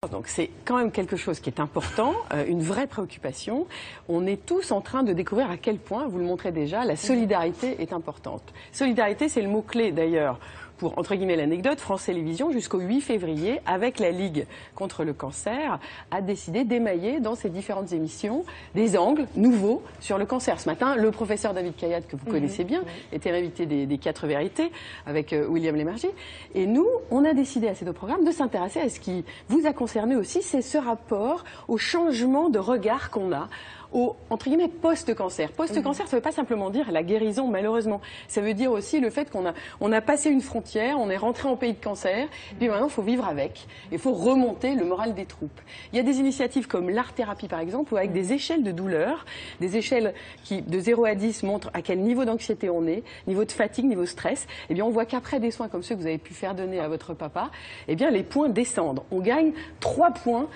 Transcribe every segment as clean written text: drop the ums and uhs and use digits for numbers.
Donc c'est quand même quelque chose qui est important, une vraie préoccupation. On est tous en train de découvrir à quel point, vous le montrez déjà, la solidarité est importante. Solidarité, c'est le mot-clé d'ailleurs pour, entre guillemets, l'anecdote. France Télévisions, jusqu'au 8 février, avec la Ligue contre le cancer, a décidé d'émailler dans ses différentes émissions des angles nouveaux sur le cancer. Ce matin, le professeur David Cayat, que vous connaissez bien, était invité des 4 vérités avec William Lémergie. Et nous, on a décidé à ces 2 programmes de s'intéresser à ce qui vous a concerné aussi, c'est ce rapport au changement de regard qu'on a au, entre guillemets, post-cancer. Post-cancer, ça ne veut pas simplement dire la guérison, malheureusement. Ça veut dire aussi le fait qu'on a passé une frontière, on est rentré en pays de cancer, et puis maintenant, il faut vivre avec. Il faut remonter le moral des troupes. Il y a des initiatives comme l'art-thérapie, par exemple, où avec des échelles de douleur, des échelles qui, de 0 à 10, montrent à quel niveau d'anxiété on est, niveau de fatigue, niveau de stress. Eh bien, on voit qu'après des soins comme ceux que vous avez pu faire donner à votre papa, eh bien, les points descendent. On gagne 3 points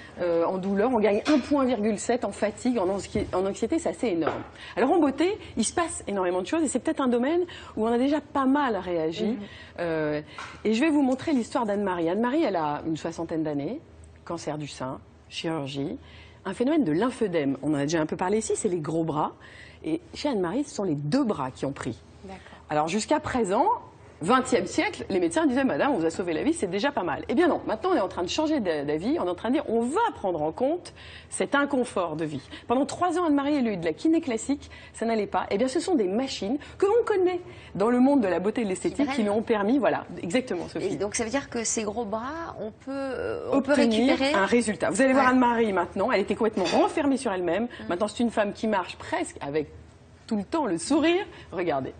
en douleur, on gagne 1,7 point en fatigue, en anxiété, c'est assez énorme. Alors en beauté, il se passe énormément de choses et c'est peut-être un domaine où on a déjà pas mal réagi. Et je vais vous montrer l'histoire d'Anne-Marie. Anne-Marie, elle a une 60aine d'années, cancer du sein, chirurgie, un phénomène de lymphœdème. On en a déjà un peu parlé ici, c'est les gros bras. Et chez Anne-Marie, ce sont les 2 bras qui ont pris. Alors jusqu'à présent, 20e siècle, les médecins disaient « Madame, on vous a sauvé la vie, c'est déjà pas mal ». Eh bien non, maintenant on est en train de changer d'avis, on est en train de dire on va prendre en compte cet inconfort de vie. Pendant 3 ans, Anne-Marie, elle a eu de la kiné classique, ça n'allait pas. Eh bien ce sont des machines que l'on connaît dans le monde de la beauté et de l'esthétique qui lui ont permis, voilà, exactement Sophie. Et donc ça veut dire que ces gros bras, on peut obtenir récupérer un résultat. Vous allez voir Anne-Marie maintenant, elle était complètement renfermée sur elle-même. Maintenant c'est une femme qui marche presque avec tout le temps le sourire. Regardez.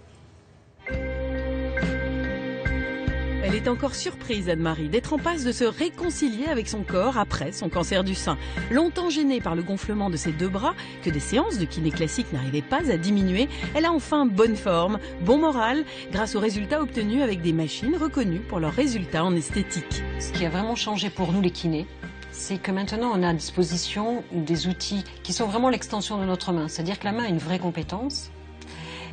Elle est encore surprise, Anne-Marie, d'être en passe de se réconcilier avec son corps après son cancer du sein. Longtemps gênée par le gonflement de ses 2 bras, que des séances de kiné classique n'arrivaient pas à diminuer, elle a enfin bonne forme, bon moral, grâce aux résultats obtenus avec des machines reconnues pour leurs résultats en esthétique. Ce qui a vraiment changé pour nous les kinés, c'est que maintenant on a à disposition des outils qui sont vraiment l'extension de notre main. C'est-à-dire que la main a une vraie compétence,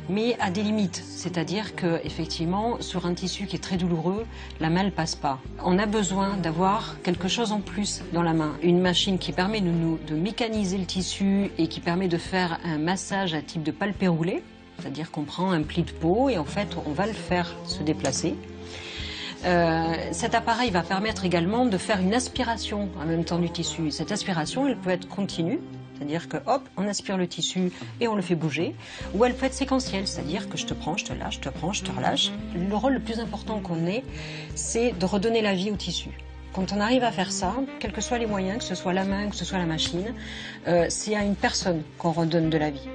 mais à des limites, c'est-à-dire qu'effectivement, sur un tissu qui est très douloureux, la main ne passe pas. On a besoin d'avoir quelque chose en plus dans la main, une machine qui permet de mécaniser le tissu et qui permet de faire un massage à type de palpé roulé, c'est-à-dire qu'on prend un pli de peau et en fait on va le faire se déplacer. Cet appareil va permettre également de faire une aspiration en même temps du tissu. Cette aspiration, elle peut être continue. C'est-à-dire que, hop, on aspire le tissu et on le fait bouger. Ou elle peut être séquentielle, c'est-à-dire que je te prends, je te lâche, je te prends, je te relâche. Le rôle le plus important qu'on ait, c'est de redonner la vie au tissu. Quand on arrive à faire ça, quels que soient les moyens, que ce soit la main, que ce soit la machine, c'est à une personne qu'on redonne de la vie.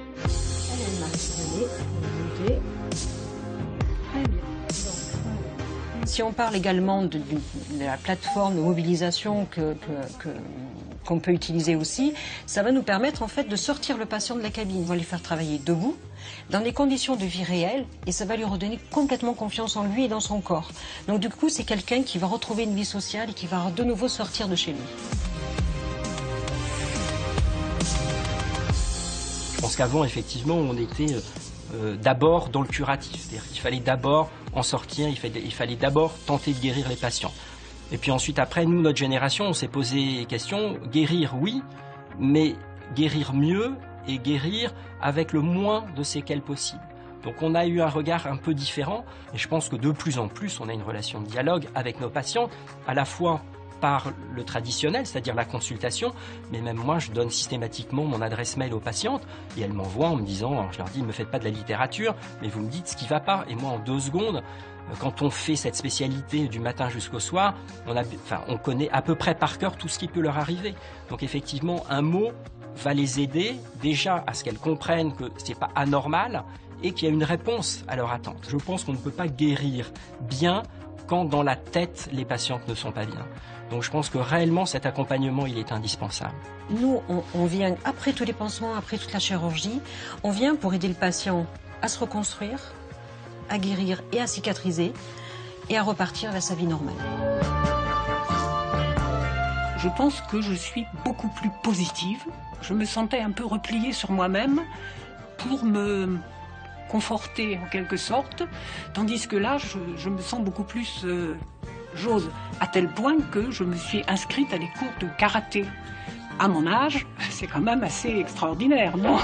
Si on parle également de la plateforme de mobilisation qu'on peut utiliser aussi, ça va nous permettre en fait de sortir le patient de la cabine. On va lui faire travailler debout, dans des conditions de vie réelles, et ça va lui redonner complètement confiance en lui et dans son corps. Donc du coup, c'est quelqu'un qui va retrouver une vie sociale et qui va de nouveau sortir de chez lui. Je pense qu'avant, effectivement, on était d'abord dans le curatif. C'est-à-dire qu'il fallait d'abord en sortir, il fallait d'abord tenter de guérir les patients. Et puis ensuite, après, nous, notre génération, on s'est posé les questions. Guérir, oui, mais guérir mieux et guérir avec le moins de séquelles possible. Donc on a eu un regard un peu différent. Et je pense que de plus en plus, on a une relation de dialogue avec nos patients, à la fois par le traditionnel, c'est-à-dire la consultation, mais même moi, je donne systématiquement mon adresse mail aux patientes et elles m'envoient en me disant, alors je leur dis, ne me faites pas de la littérature, mais vous me dites ce qui ne va pas. Et moi, en 2 secondes, quand on fait cette spécialité du matin jusqu'au soir, on connaît à peu près par cœur tout ce qui peut leur arriver. Donc effectivement, un mot va les aider déjà à ce qu'elles comprennent que ce n'est pas anormal et qu'il y a une réponse à leur attente. Je pense qu'on ne peut pas guérir bien quand dans la tête, les patientes ne sont pas bien. Donc je pense que réellement, cet accompagnement, il est indispensable. Nous, on vient, après tous les pansements, après toute la chirurgie, on vient pour aider le patient à se reconstruire, à guérir et à cicatriser, et à repartir vers sa vie normale. Je pense que je suis beaucoup plus positive. Je me sentais un peu repliée sur moi-même pour me conforter en quelque sorte, tandis que là, je me sens beaucoup plus J'ose à tel point que je me suis inscrite à des cours de karaté. À mon âge, c'est quand même assez extraordinaire, non?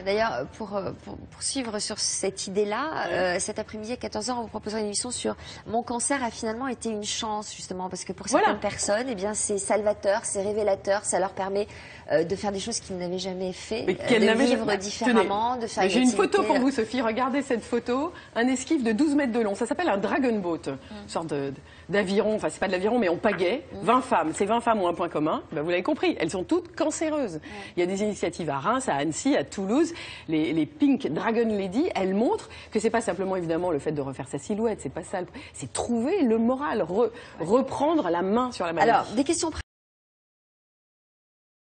D'ailleurs, pour suivre sur cette idée-là, cet après-midi à 14h, on vous proposera une émission sur Mon cancer a finalement été une chance, justement, parce que pour certaines personnes, eh bien, c'est salvateur, c'est révélateur, ça leur permet de faire des choses qu'ils n'avaient jamais fait, de vivre différemment, de faire J'ai une photo pour vous, Sophie. Regardez cette photo. Un esquif de 12 mètres de long. Ça s'appelle un dragon boat. Une sorte d'aviron. Enfin, c'est pas de l'aviron, mais en pagaie. 20 femmes. Ces 20 femmes ont un point commun. Ben, vous l'avez compris. Elles sont toutes cancéreuses. Il y a des initiatives à Reims, à Annecy, à Toulouse. Les Pink Dragon Lady, elles montrent que c'est pas simplement, évidemment, le fait de refaire sa silhouette. C'est pas ça. C'est trouver le moral. Reprendre la main sur la maladie. Alors, des questions